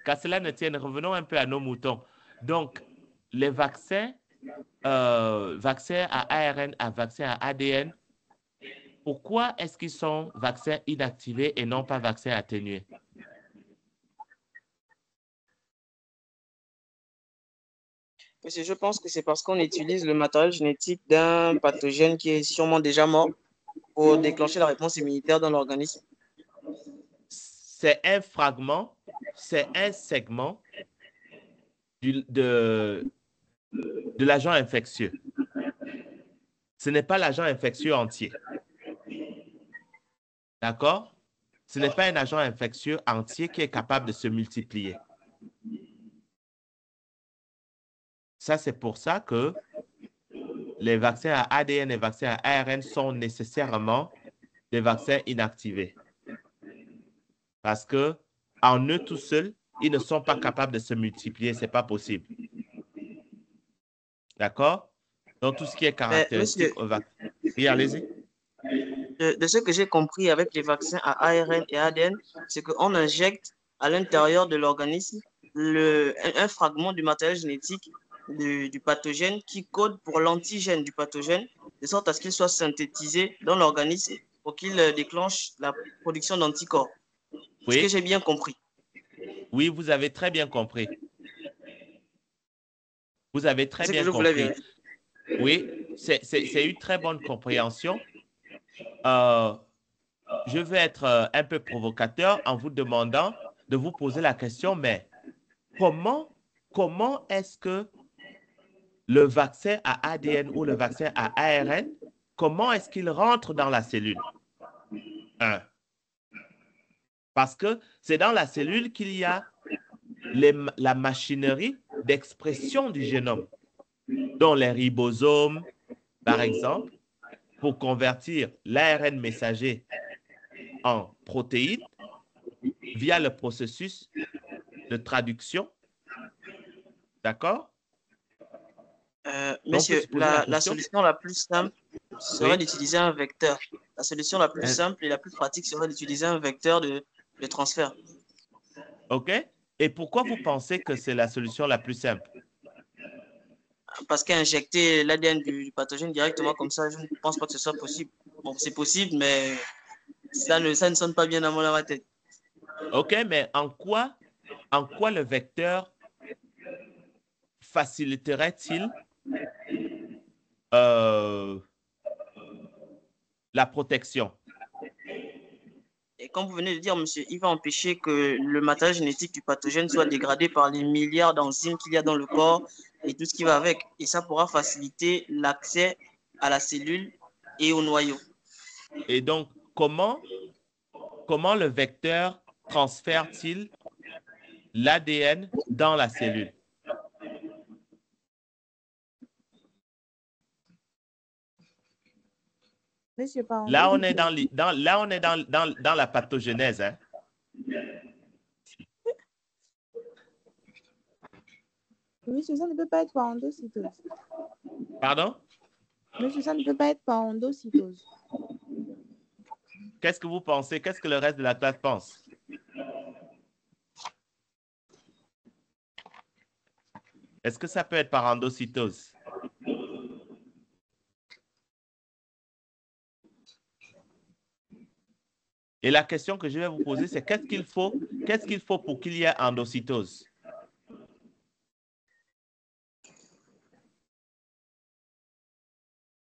Qu'à cela ne tienne, revenons un peu à nos moutons. Donc, les vaccins, vaccins à ARN, à vaccins à ADN, pourquoi est-ce qu'ils sont vaccins inactivés et non pas vaccins atténués? Monsieur, je pense que c'est parce qu'on utilise le matériel génétique d'un pathogène qui est sûrement déjà mort pour déclencher la réponse immunitaire dans l'organisme. C'est un fragment, c'est un segment de l'agent infectieux. Ce n'est pas l'agent infectieux entier. D'accord? Ce n'est pas un agent infectieux entier qui est capable de se multiplier. Ça, c'est pour ça que les vaccins à ADN et vaccins à ARN sont nécessairement des vaccins inactivés. Parce que en eux tout seuls, ils ne sont pas capables de se multiplier. Ce n'est pas possible. D'accord? Donc, tout ce qui est Mais monsieur, caractéristique au vaccin. Oui, allez-y. de ce que j'ai compris avec les vaccins à ARN et ADN, c'est qu'on injecte à l'intérieur de l'organisme un fragment du matériel génétique du pathogène qui code pour l'antigène du pathogène, de sorte à ce qu'il soit synthétisé dans l'organisme pour qu'il déclenche la production d'anticorps. Est-ce que Oui, j'ai bien compris? oui, vous avez très bien compris. Vous avez C'est très ce que bien je voulais compris. vérifier. Oui, c'est une très bonne compréhension. Je vais être un peu provocateur en vous demandant de vous poser la question, mais comment est-ce que le vaccin à ADN ou le vaccin à ARN, comment est-ce qu'il rentre dans la cellule? Un, parce que c'est dans la cellule qu'il y a la machinerie d'expression du génome, dont les ribosomes, par exemple, pour convertir l'ARN messager en protéines via le processus de traduction. D'accord? Donc, on peut Monsieur, se poser la la question. solution la plus simple serait Oui. d'utiliser un vecteur. La solution la plus simple et la plus pratique serait d'utiliser un vecteur de transfert. OK. Et pourquoi vous pensez que c'est la solution la plus simple? Parce qu'injecter l'ADN du pathogène directement comme ça, je ne pense pas que ce soit possible. Bon, c'est possible, mais ça ne sonne pas bien dans ma tête. OK, mais en quoi le vecteur faciliterait-il la protection? Et comme vous venez de dire, monsieur, il va empêcher que le matériel génétique du pathogène soit dégradé par les milliards d'enzymes qu'il y a dans le corps et tout ce qui va avec. Et ça pourra faciliter l'accès à la cellule et au noyau. Et donc, comment le vecteur transfère-t-il l'ADN dans la cellule? Monsieur Là, Parando, on est dans la pathogénèse. Hein? monsieur, ça ne peut pas être par endocytose. Pardon? Monsieur, ça ne peut pas être par endocytose. Qu'est-ce que vous pensez? Qu'est-ce que le reste de la classe pense? Est-ce que ça peut être par endocytose? Et la question que je vais vous poser, c'est qu'est-ce qu'il faut pour qu'il y ait endocytose?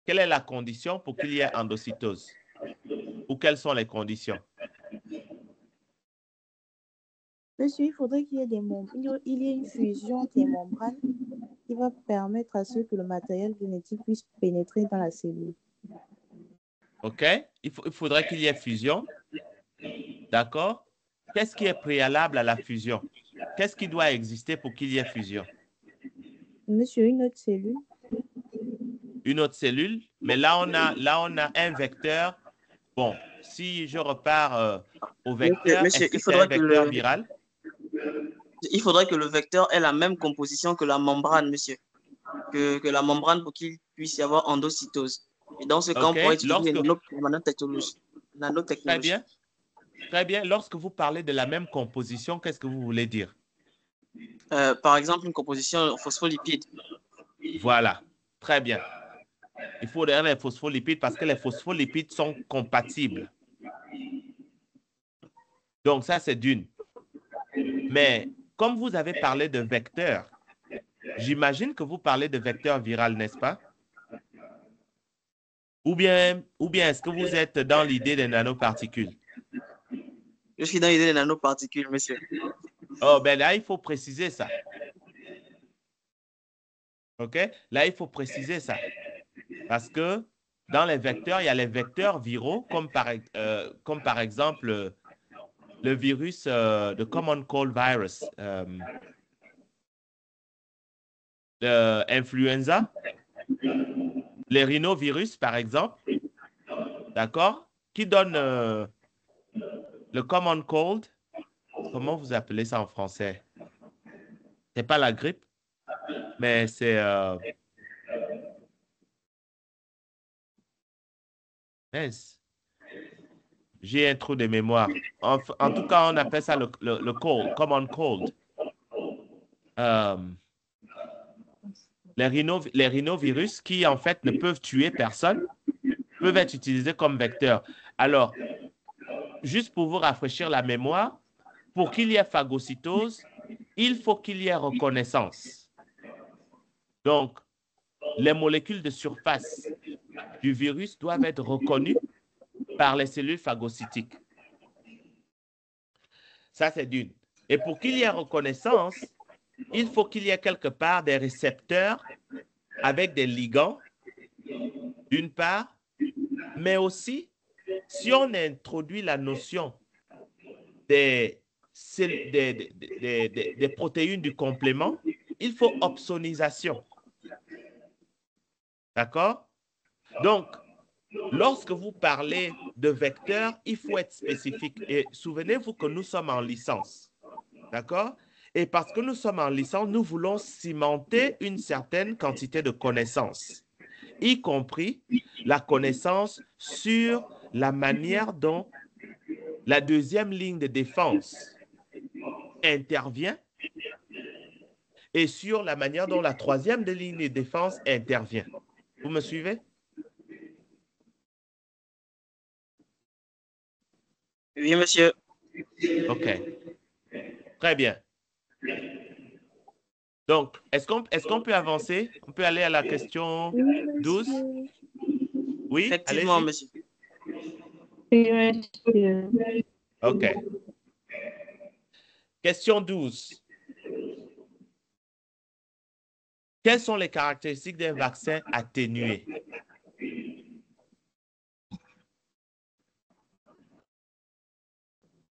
Quelle est la condition pour qu'il y ait endocytose? Ou quelles sont les conditions? Monsieur, il faudrait qu'il y ait il y ait une fusion des membranes qui va permettre à ce que le matériel génétique puisse pénétrer dans la cellule. OK? Il faudrait qu'il y ait fusion. D'accord? Qu'est-ce qui est préalable à la fusion? Qu'est-ce qui doit exister pour qu'il y ait fusion? Monsieur, une autre cellule. Une autre cellule, mais là, on a un vecteur. Bon, si je repars au vecteur, Monsieur, est-ce que c'est un vecteur viral? il faudrait que le vecteur ait la même composition que la membrane, monsieur. Que la membrane pour qu'il puisse y avoir endocytose. Et dans ce cas, on OK? pourrait utiliser une autre nanotechnologie. Très bien. Très bien. Lorsque vous parlez de la même composition, qu'est-ce que vous voulez dire? Par exemple, une composition phospholipide. Voilà, très bien. Il faut derrière les phospholipides parce que les phospholipides sont compatibles. Donc, ça, c'est d'une. Mais comme vous avez parlé de vecteurs, j'imagine que vous parlez de vecteur viral, n'est-ce pas? Ou bien est-ce que vous êtes dans l'idée des nanoparticules? Je suis dans l'idée des nanoparticules, monsieur. Oh, ben là, il faut préciser ça. OK? Là, il faut préciser ça. Parce que dans les vecteurs, il y a les vecteurs viraux, comme par exemple le virus de Common Cold Virus, influenza, les rhinovirus, par exemple, d'accord? Qui donne le Common Cold. Comment vous appelez ça en français? C'est pas la grippe, mais c'est... mince. J'ai un trou de mémoire. En tout cas, on appelle ça le cold, common cold. Les rhinovirus qui, en fait, ne peuvent tuer personne, peuvent être utilisés comme vecteurs. Alors, juste pour vous rafraîchir la mémoire, pour qu'il y ait phagocytose, il faut qu'il y ait reconnaissance. Donc, les molécules de surface du virus doivent être reconnues par les cellules phagocytiques. Ça, c'est d'une. Et pour qu'il y ait reconnaissance, il faut qu'il y ait quelque part des récepteurs avec des ligands, d'une part, mais aussi, si on introduit la notion des protéines du complément, il faut opsonisation. D'accord? Donc, lorsque vous parlez de vecteurs, il faut être spécifique. Et souvenez-vous que nous sommes en licence. D'accord? Et parce que nous sommes en licence, nous voulons cimenter une certaine quantité de connaissances, y compris la connaissance sur la manière dont la deuxième ligne de défense intervient et sur la manière dont la troisième ligne de défense intervient. Vous me suivez? Oui, monsieur. OK. Très bien. Donc, est-ce qu'on peut avancer? On peut aller à la question Oui, 12? monsieur. Oui, Effectivement, allez-y. monsieur. Oui, monsieur. OK. Question 12. Quelles sont les caractéristiques d'un vaccin atténué?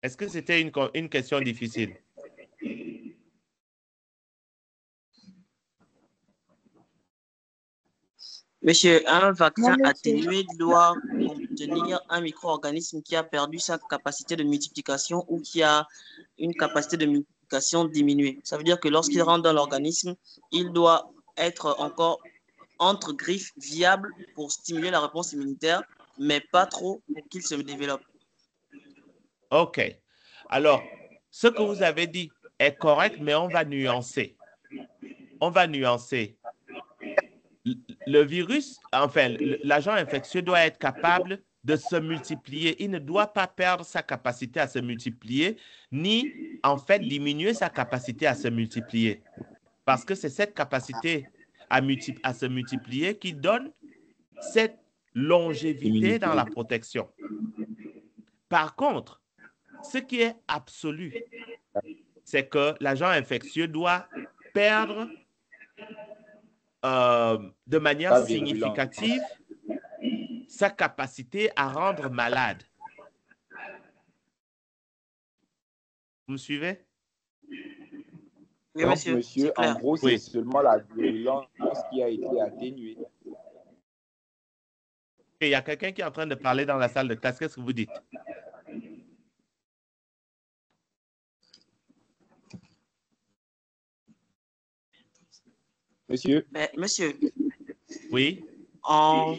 Est-ce que c'était une question difficile? Monsieur, un vaccin Non, monsieur. atténué doit contenir un micro-organisme qui a perdu sa capacité de multiplication ou qui a une capacité de multiplication diminuée. Ça veut dire que lorsqu'il rentre dans l'organisme, il doit être encore entre griffes viable pour stimuler la réponse immunitaire, mais pas trop pour qu'il se développe. OK. Alors, ce que vous avez dit est correct, mais on va nuancer. On va nuancer. Le virus, enfin, l'agent infectieux doit être capable de se multiplier. Il ne doit pas perdre sa capacité à se multiplier, ni en fait diminuer sa capacité à se multiplier. Parce que c'est cette capacité à se multiplier qui donne cette longévité dans la protection. Par contre, ce qui est absolu, c'est que l'agent infectieux doit perdre de manière significative sa capacité à rendre malade. Vous me suivez? Oui, Donc, monsieur, monsieur, c'est en clair. gros, c'est Oui. seulement la virulence qui a été atténuée. Il y a quelqu'un qui est en train de parler dans la salle de classe. Qu'est-ce que vous dites? Monsieur, Mais, monsieur, Oui. en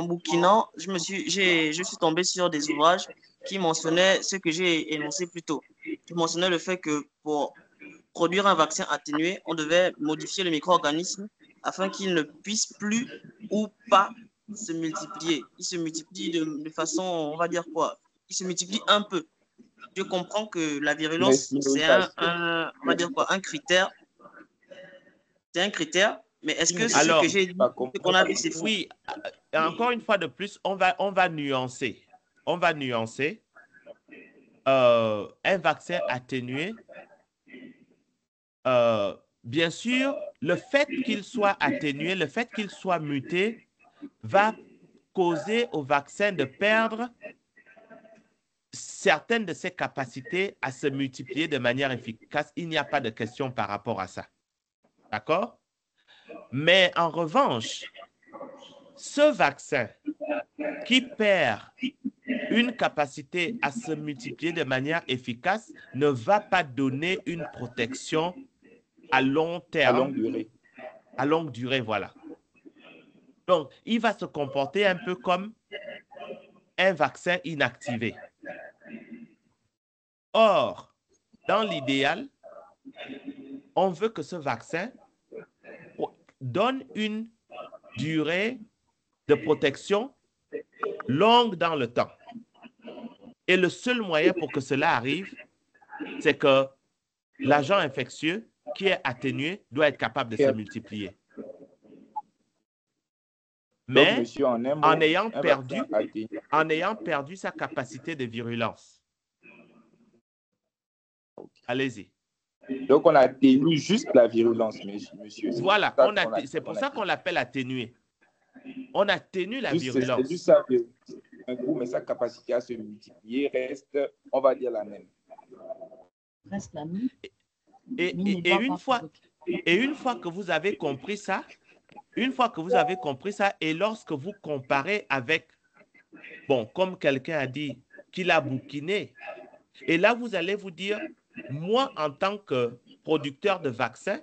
bouquinant, je suis tombé sur des ouvrages qui mentionnaient ce que j'ai énoncé plus tôt. Qui mentionnaient le fait que pour produire un vaccin atténué, on devait modifier le micro-organisme afin qu'il ne puisse plus ou pas se multiplier. Il se multiplie de façon, on va dire quoi? Il se multiplie un peu. Je comprends que la virulence, c'est on va dire quoi, un critère. C'est un critère, mais est-ce que ce que j'ai dit, ce qu'on a dit, c'est faux? Oui, encore une fois de plus, on va nuancer. On va nuancer. Un vaccin atténué, bien sûr, le fait qu'il soit atténué, le fait qu'il soit muté, va causer au vaccin de perdre certaines de ses capacités à se multiplier de manière efficace. Il n'y a pas de question par rapport à ça. D'accord? Mais en revanche, ce vaccin qui perd une capacité à se multiplier de manière efficace ne va pas donner une protection à long terme. À longue durée. À longue durée, voilà. Donc, il va se comporter un peu comme un vaccin inactivé. Or, dans l'idéal, on veut que ce vaccin donne une durée de protection longue dans le temps. Et le seul moyen pour que cela arrive, c'est que l'agent infectieux qui est atténué doit être capable de se multiplier. Mais donc, monsieur, en ayant perdu sa capacité de virulence. Allez-y. Donc, on atténue juste la virulence, monsieur. Voilà, c'est pour ça qu'on l'appelle atténué. On atténue la virulence. C'est juste ça, un coup, mais sa capacité à se multiplier reste, on va dire, la même. Reste la même. Et une fois que vous avez compris ça, et lorsque vous comparez avec, bon, comme quelqu'un a dit, qu'il a bouquiné, et là, vous allez vous dire, moi, en tant que producteur de vaccins,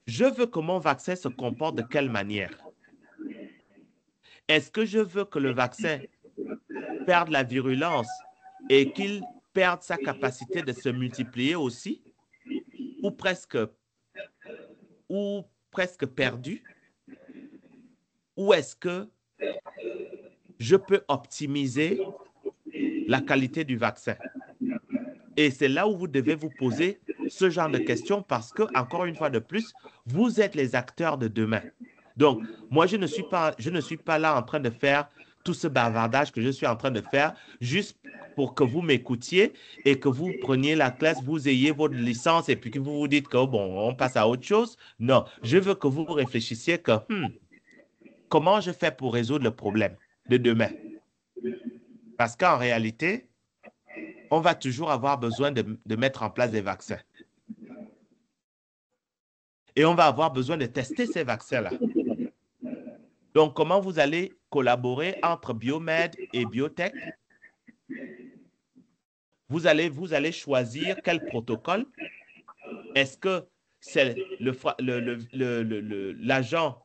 je veux que mon vaccin se comporte de quelle manière? Est-ce que je veux que le vaccin perde la virulence et qu'il perde sa capacité de se multiplier aussi, ou presque perdu? Ou est-ce que je peux optimiser la qualité du vaccin? Et c'est là où vous devez vous poser ce genre de questions parce que, encore une fois de plus, vous êtes les acteurs de demain. Donc, moi, je ne suis pas là en train de faire tout ce bavardage que je suis en train de faire juste pour que vous m'écoutiez et que vous preniez la classe, vous ayez votre licence et puis que vous vous dites que, bon, on passe à autre chose. Non, je veux que vous réfléchissiez que, comment je fais pour résoudre le problème de demain? Parce qu'en réalité, on va toujours avoir besoin de mettre en place des vaccins. Et on va avoir besoin de tester ces vaccins-là. Donc, comment vous allez collaborer entre Biomed et Biotech? Vous allez choisir quel protocole. Est-ce que c'est l'agent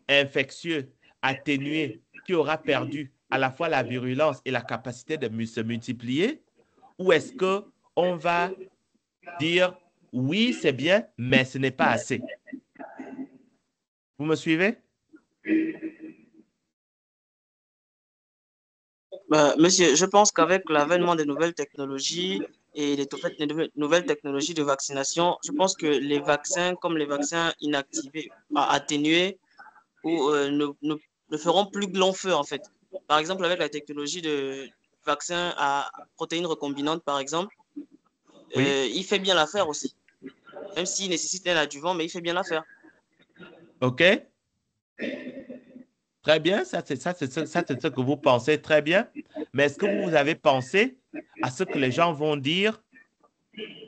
infectieux atténué qui aura perdu à la fois la virulence et la capacité de se multiplier? Ou est-ce qu'on va dire oui, c'est bien, mais ce n'est pas assez? Vous me suivez? Monsieur, je pense qu'avec l'avènement des nouvelles technologies et les nouvelles technologies de vaccination, je pense que les vaccins, comme les vaccins inactivés, atténués, ou, ne feront plus long feu, en fait. Par exemple, avec la technologie de vaccin à protéines recombinantes, par exemple, Oui. il fait bien l'affaire aussi. Même s'il nécessite un adjuvant, mais il fait bien l'affaire. OK. Très bien, ça c'est ce que vous pensez, très bien. Mais est-ce que vous avez pensé à ce que les gens vont dire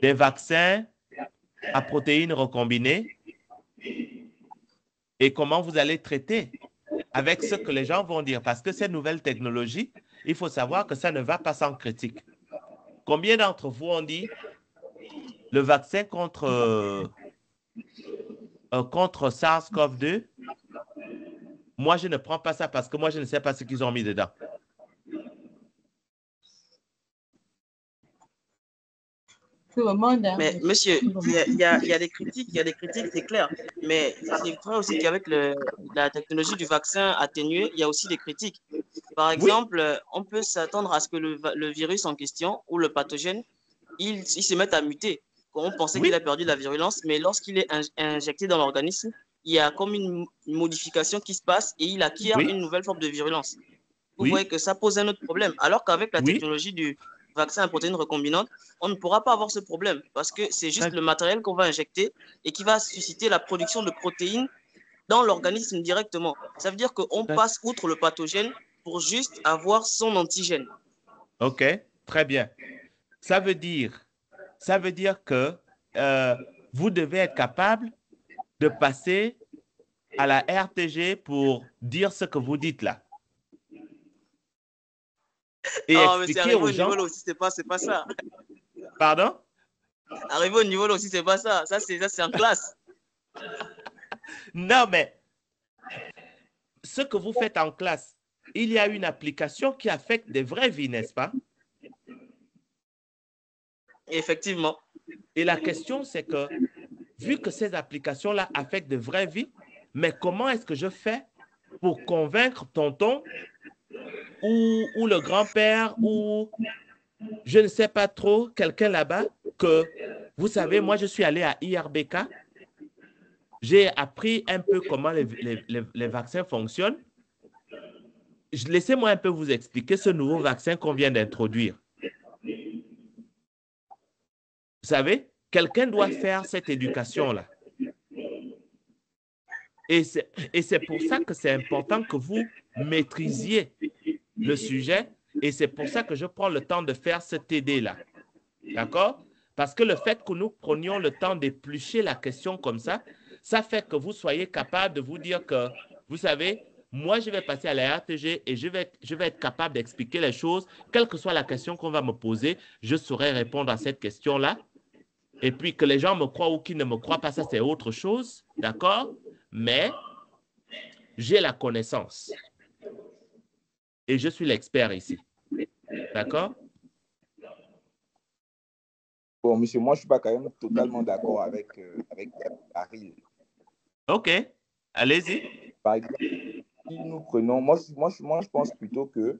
des vaccins à protéines recombinées et comment vous allez traiter avec ce que les gens vont dire? Parce que ces nouvelles technologies, il faut savoir que ça ne va pas sans critique. Combien d'entre vous ont dit le vaccin contre SARS-CoV-2? Moi, je ne prends pas ça parce que moi, je ne sais pas ce qu'ils ont mis dedans. Mais monsieur, il y a des critiques, c'est clair. Mais c'est vrai aussi qu'avec la technologie du vaccin atténué, il y a aussi des critiques. Par Oui, exemple, on peut s'attendre à ce que le virus en question ou le pathogène, il se mette à muter. On pensait qu'il oui, a perdu la virulence, mais lorsqu'il est injecté dans l'organisme, il y a comme une modification qui se passe et il acquiert oui, une nouvelle forme de virulence. Vous voyez oui, que ça pose un autre problème. Alors qu'avec la oui. technologie du vaccin à protéines recombinantes, on ne pourra pas avoir ce problème parce que c'est juste Très, le matériel qu'on va injecter et qui va susciter la production de protéines dans l'organisme directement. Ça veut dire qu'on très- passe outre le pathogène pour juste avoir son antigène. OK, très bien. Ça veut dire, ça veut dire que euh, vous devez être capable de passer à la RTG pour dire ce que vous dites là et Ah, mais c'est expliquer arrivé aux au niveau gens, là aussi, c'est pas ça. pardon? Arrivé au niveau là aussi, c'est pas ça. Ça, c'est en classe. Non, mais ce que vous faites en classe, il y a une application qui affecte des vraies vies, n'est-ce pas? Effectivement. Et la question, c'est que, vu que ces applications-là affectent de vraies vies, mais comment est-ce que je fais pour convaincre tonton ou le grand-père ou je ne sais pas trop, quelqu'un là-bas, que, vous savez, moi, je suis allé à IRBK, j'ai appris un peu comment les vaccins fonctionnent. Laissez-moi un peu vous expliquer ce nouveau vaccin qu'on vient d'introduire. Vous savez, quelqu'un doit faire cette éducation-là. Et c'est pour ça que c'est important que vous maîtrisiez le sujet. Et c'est pour ça que je prends le temps de faire ce TD-là. D'accord? Parce que le fait que nous prenions le temps d'éplucher la question comme ça fait que vous soyez capable de vous dire que, vous savez, moi, je vais passer à la RTG et je vais être capable d'expliquer les choses. Quelle que soit la question qu'on va me poser, je saurai répondre à cette question-là. Et puis que les gens me croient ou qu'ils ne me croient pas, ça, c'est autre chose. D'accord? Mais j'ai la connaissance et je suis l'expert ici. D'accord? Bon, monsieur, moi, je ne suis pas quand même totalement d'accord avec Harry. OK. Allez-y. Par exemple, si nous prenons, moi, je pense plutôt que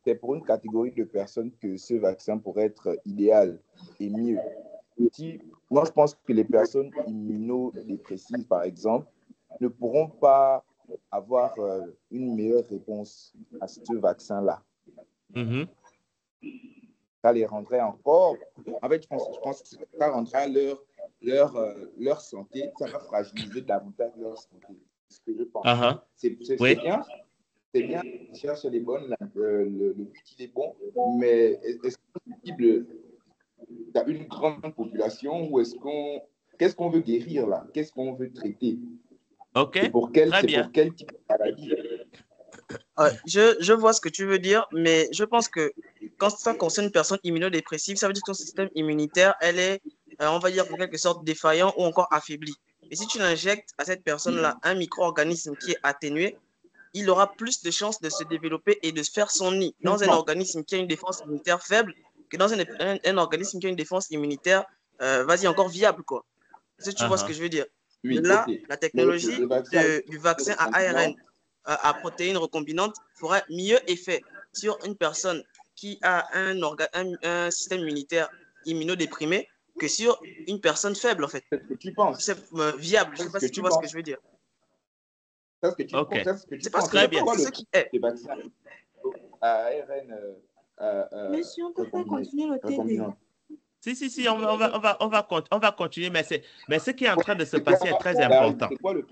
c'est pour une catégorie de personnes que ce vaccin pourrait être idéal et mieux. Si, moi, je pense que les personnes immunodépressives, par exemple, ne pourront pas avoir une meilleure réponse à ce vaccin-là. Mhm. Ça les rendrait encore... En fait, je pense que ça rendra leur santé, ça va fragiliser davantage leur santé. C'est ce que je pense. Uh-huh. C'est Oui. bien, c'est bien, ils cherchent les bonnes, le but il est bon, mais est-ce que c'est possible dans une grande population ou qu'est-ce qu'on veut guérir là? Qu'est-ce qu'on veut traiter? OK. Très C'est pour bien. quel type de maladie? Je vois ce que tu veux dire, mais je pense que quand ça concerne une personne immunodépressive, ça veut dire que son système immunitaire, elle est, on va dire, en quelque sorte défaillant ou encore affaibli. Et si tu injectes à cette personne-là un micro-organisme qui est atténué, il aura plus de chances de se développer et de faire son nid dans un Justement, organisme qui a une défense immunitaire faible que dans un organisme qui a une défense immunitaire, vas-y, encore viable, quoi. Si tu vois ce que Uh-huh. je veux dire. oui, Là, ok. la Mais technologie du vaccin à ARN recombinant, à protéines recombinantes fera mieux effet sur une personne qui a un système immunitaire immunodéprimé que sur une personne faible, en fait. c'est ce que tu penses. C'est viable. Je ne C'est sais ce pas que si tu tu vois ce que penses. je veux dire. C'est ce que tu penses. OK. C'est ce que tu C'est pas ce penses. que je Très C'est bien. pense, quoi c'est le ce qui est. des vaccins à ARN Monsieur, on peut faire recombiné, continuer le TD. recombinant? Si, on va continuer, mais ce qui est en train de se C'est quoi, passer est très important. c'est quoi le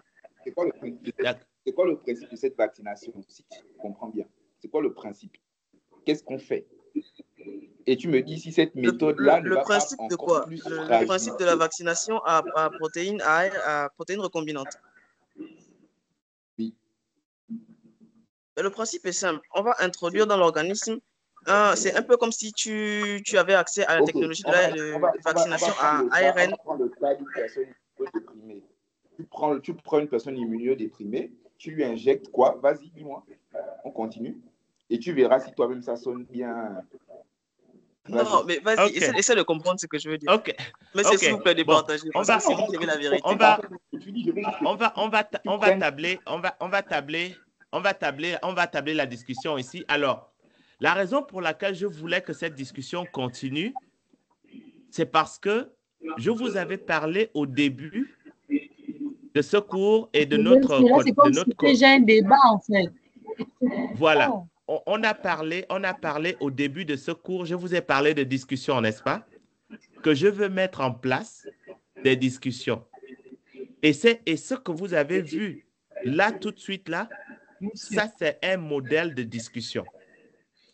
principe c'est quoi le principe de cette vaccination, si tu comprends bien? C'est quoi le principe? Qu'est-ce qu'on fait? Et tu me dis si cette méthode-là ne Le va pas principe de encore quoi? plus Le principe de la fragiliser. vaccination à protéines recombinantes. Oui. Mais le principe est simple. On va introduire dans l'organisme, c'est un peu comme si tu avais accès à la Ok, technologie de la vaccination à on ARN. va prendre le cas d'une personne immunodéprimée. Tu prends une personne immunodéprimée, tu lui injectes quoi? Vas-y, dis-moi. On continue. Et tu verras si toi-même ça sonne bien. Non, mais vas-y, Ok, essaie de comprendre ce que je veux dire. ok, Monsieur, s'il vous ok. plaît, Bon, départagez, on parce que va, c'est vous qui avez la vérité. on va, Je dis, je vais juste on va tabler, on va tabler la discussion ici. Alors, la raison pour laquelle je voulais que cette discussion continue, c'est parce que je vous avais parlé au début de ce cours et de notre, Là, c'est comme si c'était déjà un débat, en fait. voilà. Oh. On a parlé au début de ce cours, je vous ai parlé de discussion, n'est-ce pas? Que je veux mettre en place des discussions. Et ce que vous avez vu là, tout de suite, là, ça, c'est un modèle de discussion.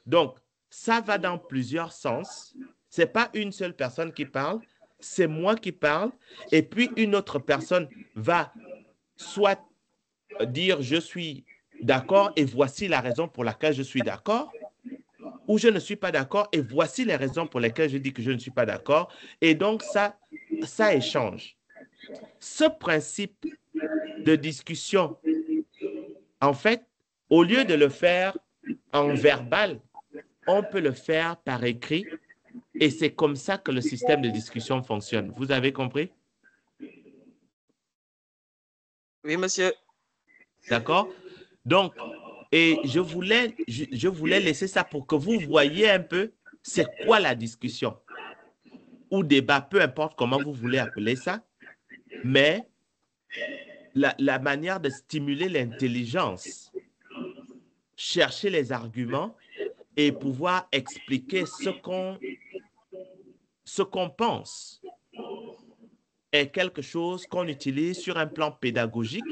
Donc, ça va dans plusieurs sens. Ce n'est pas une seule personne qui parle, c'est moi qui parle. Et puis, une autre personne va soit dire je suis d'accord et voici la raison pour laquelle je suis d'accord, ou je ne suis pas d'accord et voici les raisons pour lesquelles je dis que je ne suis pas d'accord. Et donc, ça échange. Ce principe de discussion, en fait, au lieu de le faire en verbal, on peut le faire par écrit et c'est comme ça que le système de discussion fonctionne. Vous avez compris? Oui, monsieur. D'accord? Donc, et je voulais laisser ça pour que vous voyez un peu c'est quoi la discussion ou débat, peu importe comment vous voulez appeler ça, mais la manière de stimuler l'intelligence, chercher les arguments et pouvoir expliquer ce qu'on pense est quelque chose qu'on utilise sur un plan pédagogique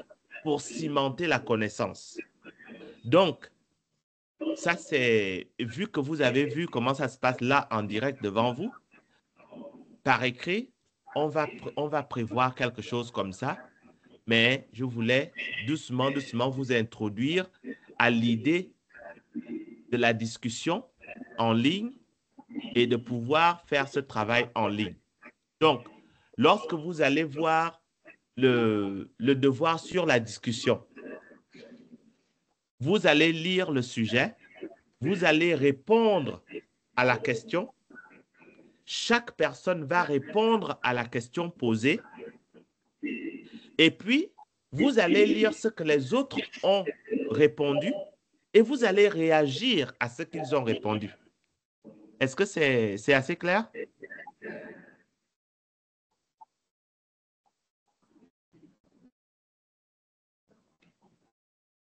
pour cimenter la connaissance. Donc, ça, c'est vu que vous avez vu comment ça se passe là en direct devant vous, par écrit, on va prévoir quelque chose comme ça, mais je voulais doucement, doucement vous introduire à l'idée de la discussion en ligne et de pouvoir faire ce travail en ligne. Donc, lorsque vous allez voir le devoir sur la discussion, vous allez lire le sujet, vous allez répondre à la question. Chaque personne va répondre à la question posée. Et puis, vous allez lire ce que les autres ont répondu et vous allez réagir à ce qu'ils ont répondu. Est-ce que c'est assez clair?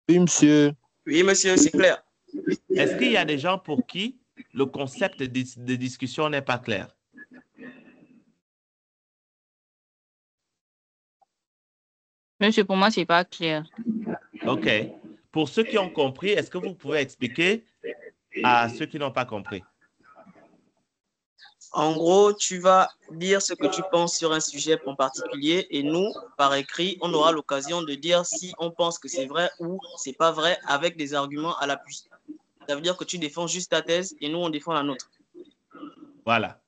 Oui, monsieur. Oui, monsieur, c'est clair. Est-ce qu'il y a des gens pour qui le concept de discussion n'est pas clair? Monsieur, pour moi, c'est pas clair. OK. Pour ceux qui ont compris, est-ce que vous pouvez expliquer à ceux qui n'ont pas compris? En gros, tu vas dire ce que tu penses sur un sujet en particulier et nous, par écrit, on aura l'occasion de dire si on pense que c'est vrai ou c'est pas vrai avec des arguments à l'appui. Ça veut dire que tu défends juste ta thèse et nous, on défend la nôtre. Voilà.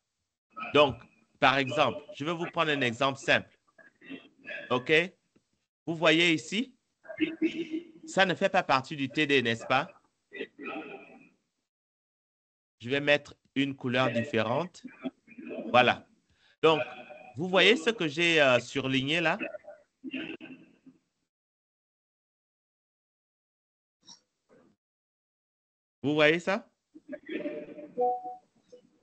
Donc, par exemple, je vais vous prendre un exemple simple. OK? Vous voyez ici, ça ne fait pas partie du TD, n'est-ce pas? Je vais mettre une couleur différente. Voilà. Donc, vous voyez ce que j'ai surligné là? Vous voyez ça?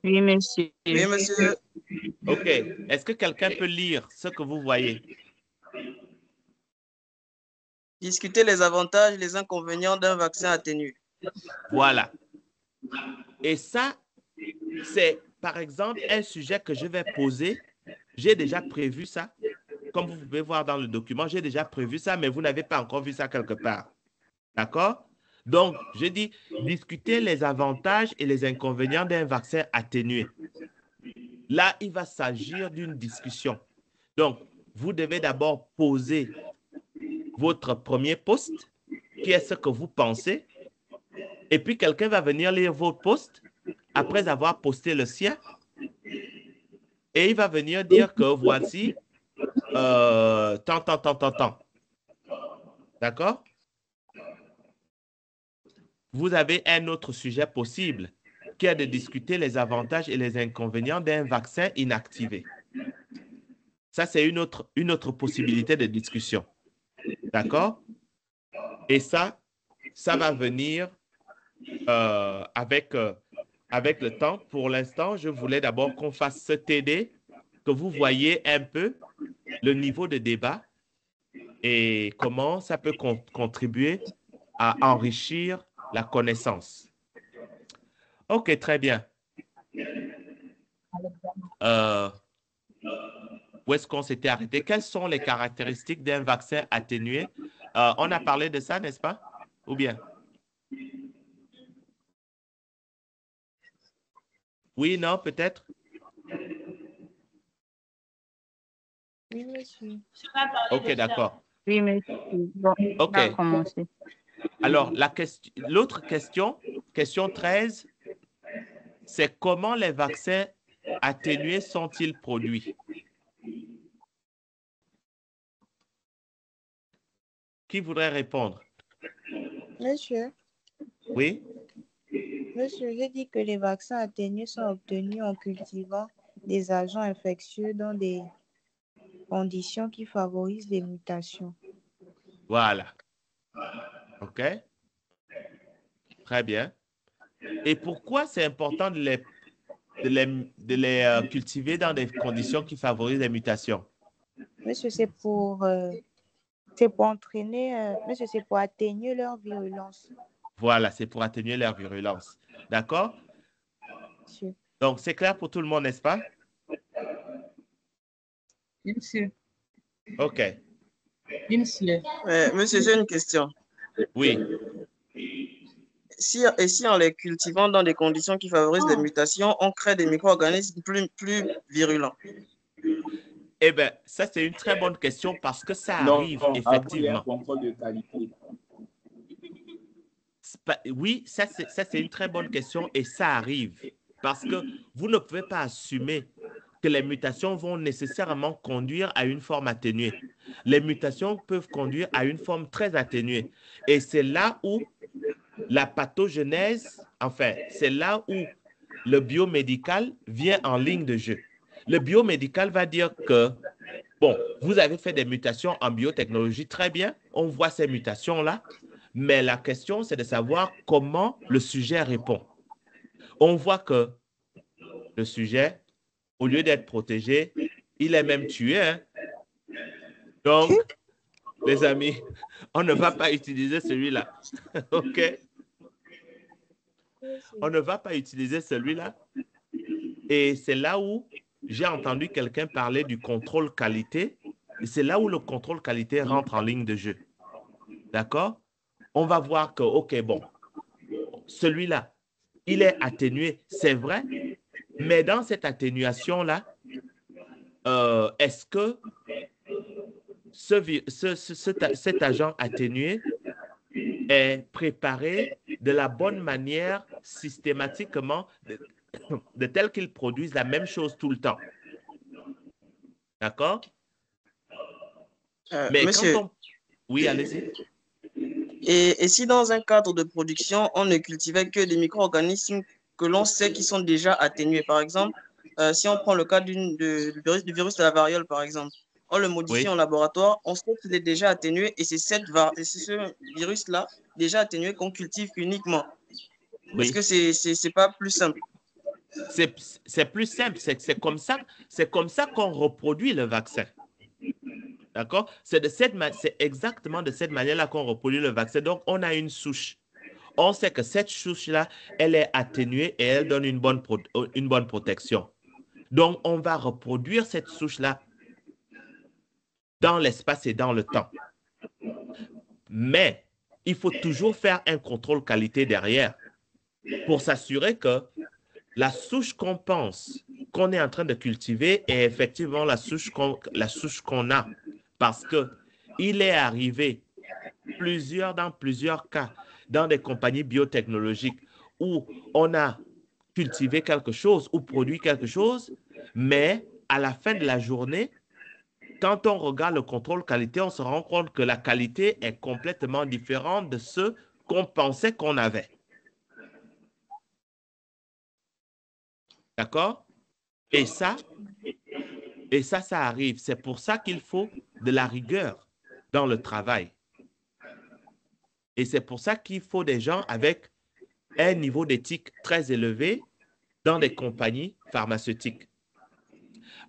Oui, monsieur. Oui, monsieur. OK. Est-ce que quelqu'un peut lire ce que vous voyez? Discuter les avantages et les inconvénients d'un vaccin atténué. Voilà. Et ça, c'est par exemple un sujet que je vais poser. J'ai déjà prévu ça. Comme vous pouvez voir dans le document, j'ai déjà prévu ça, mais vous n'avez pas encore vu ça quelque part. D'accord? Donc, je dis discuter les avantages et les inconvénients d'un vaccin atténué. Là, il va s'agir d'une discussion. Donc, vous devez d'abord poser votre premier post, qui est ce que vous pensez, et puis quelqu'un va venir lire votre post après avoir posté le sien, et il va venir dire que voici tant. D'accord? Vous avez un autre sujet possible. qui est de discuter les avantages et les inconvénients d'un vaccin inactivé. Ça, c'est une autre possibilité de discussion. D'accord? Et ça va venir avec le temps. Pour l'instant, je voulais d'abord qu'on fasse ce TD, que vous voyez un peu le niveau de débat et comment ça peut contribuer à enrichir la connaissance. OK, très bien. Où est-ce qu'on s'était arrêté? Quelles sont les caractéristiques d'un vaccin atténué? On a parlé de ça, n'est-ce pas? Ou bien? Oui, non, peut-être? Oui, monsieur. OK, d'accord. Oui, monsieur. Bon, OK. on va commencer. Alors, l'autre question, question 13, c'est comment les vaccins atténués sont-ils produits? Qui voudrait répondre? Monsieur, Oui? monsieur, j'ai dit que les vaccins atténués sont obtenus en cultivant des agents infectieux dans des conditions qui favorisent les mutations. Voilà. OK? Très bien. Et pourquoi c'est important de les cultiver dans des conditions qui favorisent les mutations? Monsieur, c'est pour entraîner, monsieur, c'est pour atténuer leur virulence. Voilà, c'est pour atténuer leur virulence. D'accord? Monsieur. Donc, c'est clair pour tout le monde, n'est-ce pas? Monsieur. OK. Monsieur. Monsieur, j'ai une question. Oui. Si en les cultivant dans des conditions qui favorisent les mutations, on crée des micro-organismes plus virulents. Eh bien, ça, c'est une très bonne question parce que ça Non, arrive après, il y a un effectivement. contrôle de qualité. Oui, ça, c'est une très bonne question et ça arrive parce que vous ne pouvez pas assumer que les mutations vont nécessairement conduire à une forme atténuée. Les mutations peuvent conduire à une forme très atténuée. Et c'est là où la pathogenèse, enfin, c'est là où le biomédical vient en ligne de jeu. Le biomédical va dire que, bon, vous avez fait des mutations en biotechnologie, très bien, on voit ces mutations-là, mais la question, c'est de savoir comment le sujet répond. On voit que le sujet, au lieu d'être protégé, il est même tué. Hein? Donc, les amis, on ne va pas utiliser celui-là. OK? On ne va pas utiliser celui-là. Et c'est là où j'ai entendu quelqu'un parler du contrôle qualité. Et c'est là où le contrôle qualité rentre en ligne de jeu. D'accord? On va voir que, OK, bon, celui-là, il est atténué, c'est vrai, mais dans cette atténuation-là, est-ce que cet agent atténué est préparé de la bonne manière, systématiquement, de tel qu'il produise la même chose tout le temps? D'accord? Mais Monsieur, quand on... Oui, allez-y. et si dans un cadre de production, on ne cultivait que des micro-organismes que l'on sait qui sont déjà atténués, par exemple, si on prend le cas du virus de la variole, par exemple, on le modifie Oui. en laboratoire, on sait qu'il est déjà atténué et c'est ce virus-là déjà atténué qu'on cultive uniquement. Oui. Est-ce que c'est pas plus simple? C'est plus simple, c'est comme ça qu'on reproduit le vaccin. D'accord? C'est exactement de cette manière-là qu'on reproduit le vaccin. Donc, on a une souche. On sait que cette souche-là, elle est atténuée et elle donne une bonne protection. Donc, on va reproduire cette souche-là dans l'espace et dans le temps. Mais il faut toujours faire un contrôle qualité derrière pour s'assurer que la souche qu'on pense qu'on est en train de cultiver est effectivement la souche qu'on a. Parce qu'il est arrivé dans plusieurs cas, dans des compagnies biotechnologiques où on a cultivé quelque chose ou produit quelque chose, mais à la fin de la journée, quand on regarde le contrôle qualité, on se rend compte que la qualité est complètement différente de ce qu'on pensait qu'on avait. D'accord? Et ça arrive. C'est pour ça qu'il faut de la rigueur dans le travail. Et c'est pour ça qu'il faut des gens avec un niveau d'éthique très élevé dans des compagnies pharmaceutiques.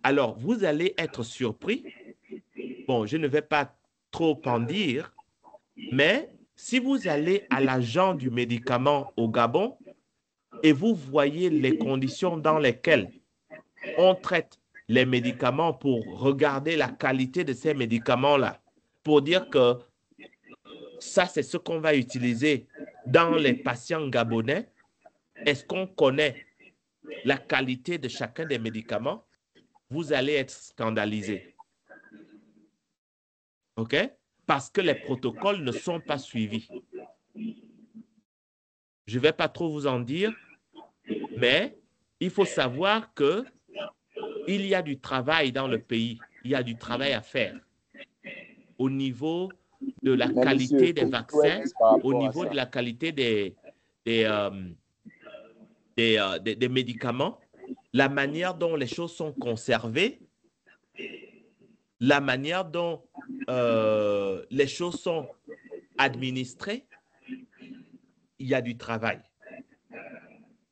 Alors, vous allez être surpris. Bon, je ne vais pas trop en dire, mais si vous allez à l'agent du médicament au Gabon et vous voyez les conditions dans lesquelles on traite les médicaments pour regarder la qualité de ces médicaments-là, pour dire que ça, c'est ce qu'on va utiliser dans les patients gabonais. Est-ce qu'on connaît la qualité de chacun des médicaments? Vous allez être scandalisé. OK? Parce que les protocoles ne sont pas suivis. Je ne vais pas trop vous en dire, mais il faut savoir que il y a du travail dans le pays. Il y a du travail à faire au niveau de la Mais qualité monsieur, des faut vaccins, être par au rapport à niveau ça. de la qualité des médicaments, la manière dont les choses sont conservées, la manière dont les choses sont administrées, il y a du travail.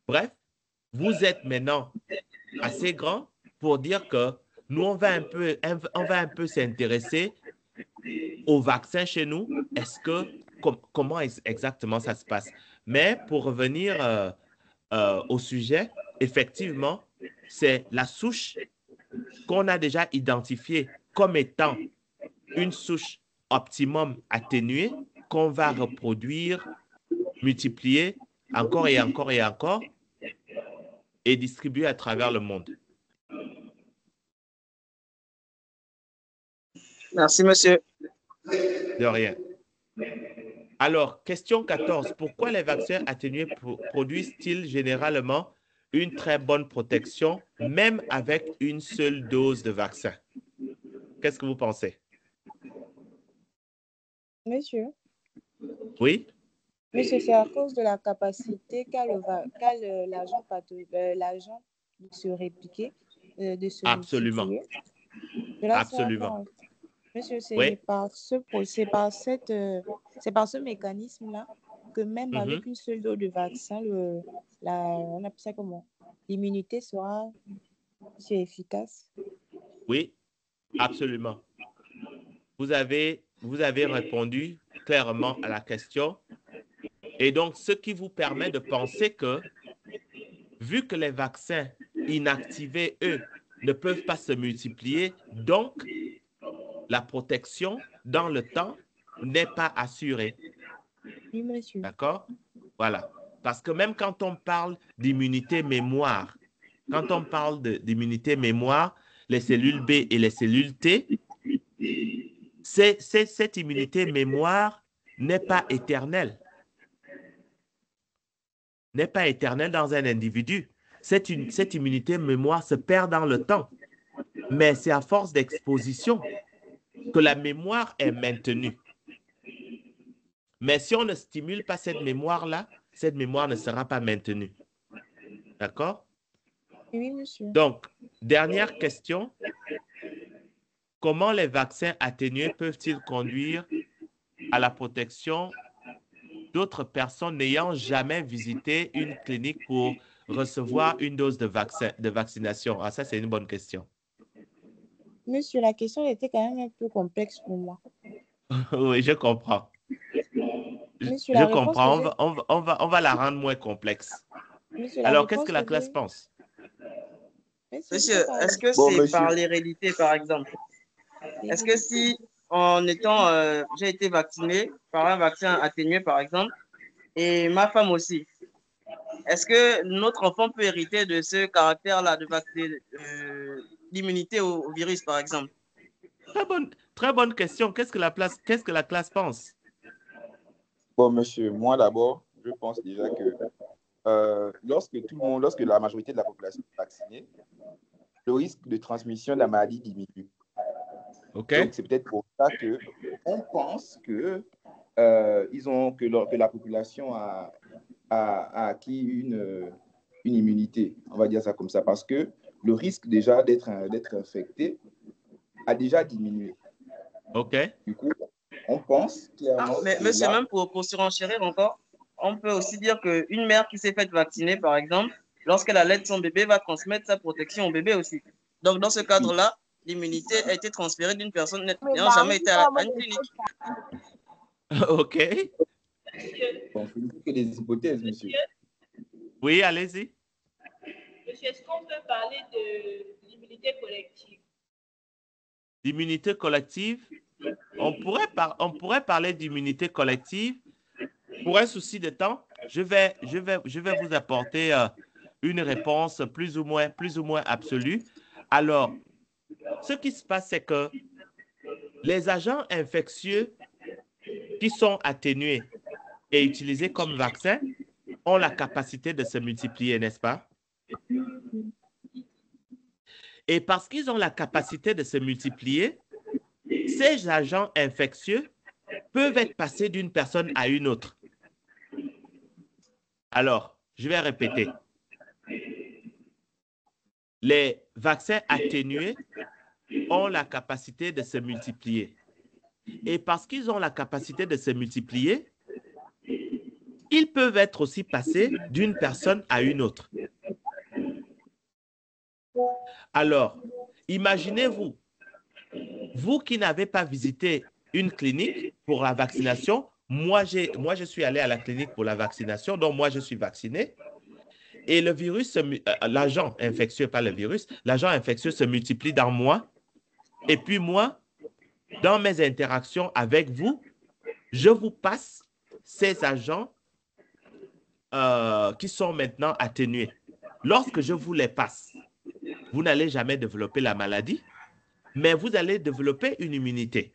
Bref, vous êtes maintenant assez grand pour dire que nous, on va un peu s'intéresser aux vaccins chez nous. Est-ce que, comment exactement ça se passe? Mais pour revenir au sujet, effectivement, c'est la souche qu'on a déjà identifiée comme étant une souche optimum atténuée qu'on va reproduire, multiplier encore et encore et encore et distribuer à travers le monde. Merci, monsieur. De rien. Alors, question 14. Pourquoi les vaccins atténués produisent-ils généralement une très bonne protection, même avec une seule dose de vaccin? Qu'est-ce que vous pensez? Monsieur, Oui? monsieur, c'est à cause de la capacité l'agent de se répliquer, de se Absolument. multiplier. Cela sera Absolument. monsieur, Oui. c'est par ce mécanisme-là que même Mhm. avec une seule dose de vaccin, on appelle ça comment? L'immunité sera si efficace. Oui, absolument. Vous avez répondu clairement à la question. Et donc, ce qui vous permet de penser que, vu que les vaccins inactivés, eux, ne peuvent pas se multiplier, donc la protection dans le temps n'est pas assurée. Oui, monsieur. D'accord? Voilà. Parce que même quand on parle d'immunité mémoire, quand on parle d'immunité mémoire, les cellules B et les cellules T, cette immunité mémoire n'est pas éternelle. N'est pas éternelle dans un individu. Cette immunité mémoire se perd dans le temps. Mais c'est à force d'exposition que la mémoire est maintenue. Mais si on ne stimule pas cette mémoire-là, cette mémoire ne sera pas maintenue. D'accord? Oui, monsieur. Donc, dernière question. Comment les vaccins atténués peuvent-ils conduire à la protection d'autres personnes n'ayant jamais visité une clinique pour recevoir une dose de vaccination? Ah, ça, c'est une bonne question. Monsieur, la question était quand même un peu complexe pour moi. Oui, je comprends. Monsieur, Je la réponse que comprends. j'ai... On va la rendre moins complexe. Monsieur, la Alors, qu'est-ce que réponse la que classe j'ai... pense? Monsieur, je peux Monsieur, parler. est-ce que Bon, c'est monsieur, par l'hérédité, par exemple? Est-ce que L'hérédité. si, j'ai été vacciné par un vaccin atténué, par exemple, et ma femme aussi, est-ce que notre enfant peut hériter de ce caractère-là d'immunité au virus, par exemple? Très bonne question. Qu'est-ce que la classe pense? bon, monsieur, moi d'abord, je pense déjà que lorsque la majorité de la population est vaccinée, le risque de transmission de la maladie diminue. OK? Donc, c'est peut-être pour ça que on pense que, que la population a acquis une immunité, on va dire ça comme ça, parce que le risque déjà d'être infecté a déjà diminué. OK. Du coup, on pense clairement Mais que monsieur, là, même pour surenchérir encore, on peut aussi dire qu'une mère qui s'est faite vacciner, par exemple, lorsqu'elle allait son bébé, va transmettre sa protection au bébé aussi. Donc, dans ce cadre-là, l'immunité a été transférée d'une personne n'ayant jamais été à une clinique. OK. bon, ce n'est que des hypothèses, monsieur. Oui, allez-y. Monsieur, est-ce qu'on peut parler de l'immunité collective? L'immunité collective, on pourrait parler d'immunité collective. Pour un souci de temps, je vais vous apporter une réponse plus ou moins absolue. Alors, ce qui se passe, c'est que les agents infectieux qui sont atténués et utilisés comme vaccin ont la capacité de se multiplier, n'est-ce pas? Et parce qu'ils ont la capacité de se multiplier, ces agents infectieux peuvent être passés d'une personne à une autre. Alors, je vais répéter. Les vaccins atténués ont la capacité de se multiplier. Et parce qu'ils ont la capacité de se multiplier, ils peuvent être aussi passés d'une personne à une autre. Alors, imaginez-vous, vous qui n'avez pas visité une clinique pour la vaccination, moi je suis allé à la clinique pour la vaccination, donc moi je suis vacciné. Et le virus, l'agent infectieux, pas le virus, l'agent infectieux se multiplie dans moi. Et puis moi, dans mes interactions avec vous, je vous passe ces agents qui sont maintenant atténués. Lorsque je vous les passe, vous n'allez jamais développer la maladie, mais vous allez développer une immunité.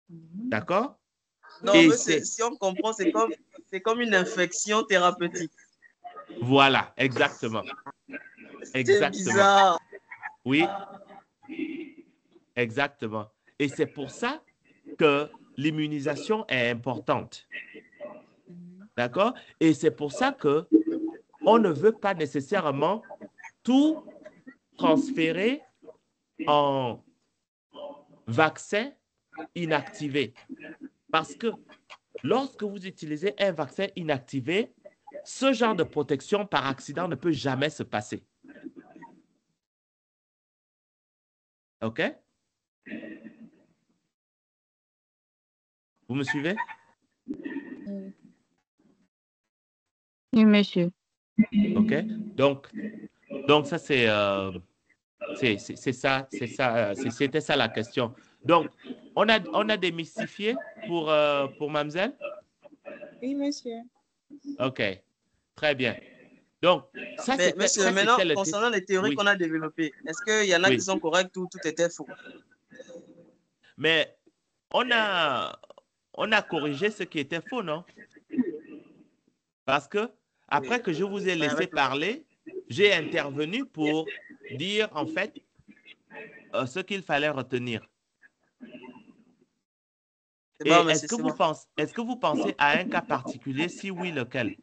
D'accord? Non, Et monsieur, si on comprend, c'est comme une infection thérapeutique. Voilà, exactement. C'est Exactement. bizarre. Oui, exactement. Et c'est pour ça que l'immunisation est importante. D'accord? Et c'est pour ça que on ne veut pas nécessairement tout transférer en vaccin inactivé. Parce que lorsque vous utilisez un vaccin inactivé, ce genre de protection par accident ne peut jamais se passer. OK? Vous me suivez? Oui, monsieur. OK? Donc ça, c'était ça la question. Donc, on a démystifié pour mademoiselle? Oui, monsieur. OK, très bien. Donc, ça, Mais monsieur, maintenant, c'était le... concernant les théories Oui, qu'on a développées, est-ce qu'il y en a qui oui. sont correctes ou tout était faux? Mais on a corrigé ce qui était faux, non? Parce que après que je vous ai Ben, laissé parler, j'ai intervenu pour dire en fait ce qu'il fallait retenir. C'est Et bon, monsieur, c'est bon. est-ce que vous pensez à un cas particulier? Si oui, lequel?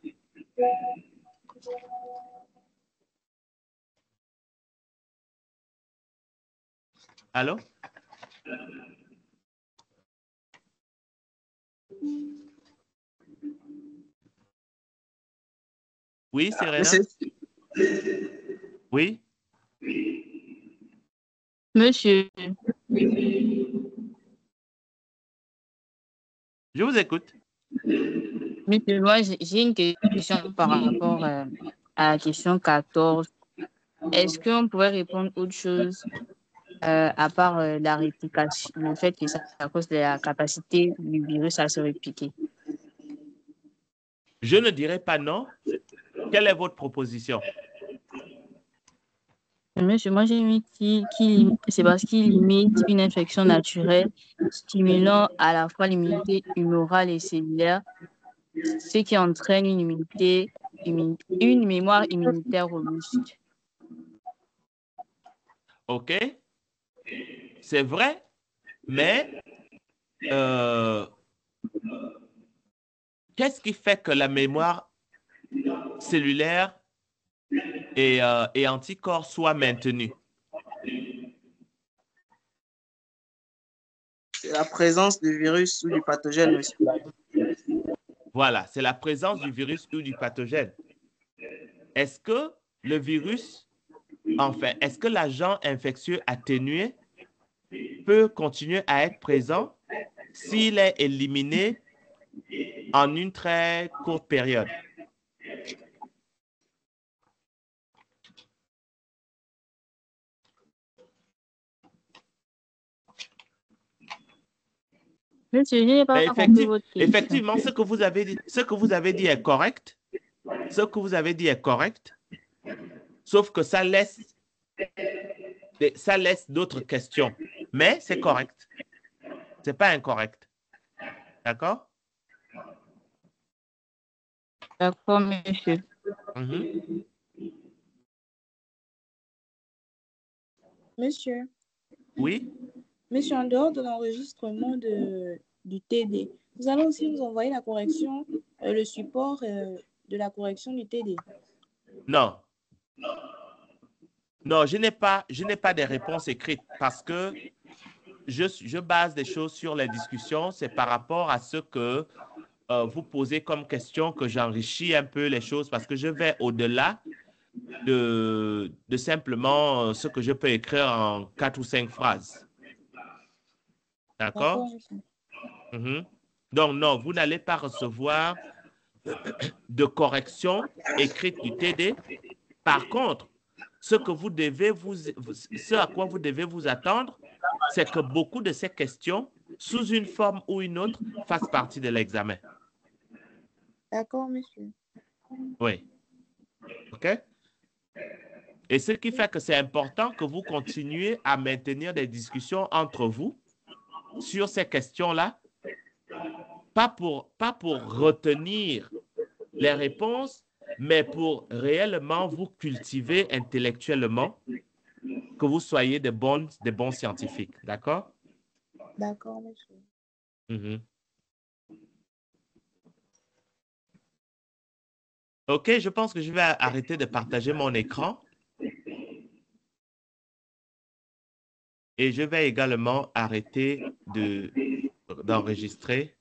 Allô? Oui, Serena? Monsieur, Oui? Monsieur, Je vous écoute. monsieur, moi, j'ai une question par rapport à la question 14. Est-ce qu'on pourrait répondre autre chose à part la réplication, le fait que c'est à cause de la capacité du virus à se répliquer? Je ne dirai pas non. Quelle est votre proposition? Monsieur, moi, j'ai mis c'est parce qu'il limite une infection naturelle, stimulant à la fois l'immunité humorale et cellulaire, ce qui entraîne une mémoire immunitaire robuste. OK? C'est vrai, mais qu'est-ce qui fait que la mémoire cellulaire et anticorps soient maintenus? C'est la présence du virus ou du pathogène, monsieur. Voilà, c'est la présence du virus ou du pathogène. Est-ce que le virus, enfin, est-ce que l'agent infectieux atténué peut continuer à être présent s'il est éliminé en une très courte période? Monsieur, je n'ai pas compris votre question. Effectivement, ce que vous avez dit est correct. Ce que vous avez dit est correct. Sauf que ça laisse d'autres questions. Mais c'est correct. C'est pas incorrect. D'accord? D'accord, monsieur. Mhm. Monsieur, Oui? monsieur, en dehors de l'enregistrement du TD, vous allez aussi nous envoyer la correction, le support de la correction du TD. Non. Non, je n'ai pas des réponses écrites parce que je base des choses sur les discussions. C'est par rapport à ce que vous posez comme question que j'enrichis un peu les choses parce que je vais au-delà de simplement ce que je peux écrire en 4 ou 5 phrases. D'accord? Mhm. Donc, non, vous n'allez pas recevoir de correction écrite du TD. Par contre, ce à quoi vous devez vous attendre, c'est que beaucoup de ces questions, sous une forme ou une autre, fassent partie de l'examen. D'accord, monsieur. Oui. OK? Et ce qui fait que c'est important que vous continuiez à maintenir des discussions entre vous sur ces questions-là, pas pour retenir les réponses, mais pour réellement vous cultiver intellectuellement, que vous soyez des bons scientifiques. D'accord? D'accord, monsieur. Mm-hmm. OK, je pense que je vais arrêter de partager mon écran. Et je vais également arrêter d'enregistrer.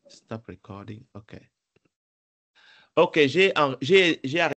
Stop recording. OK. OK, j'ai arrêté.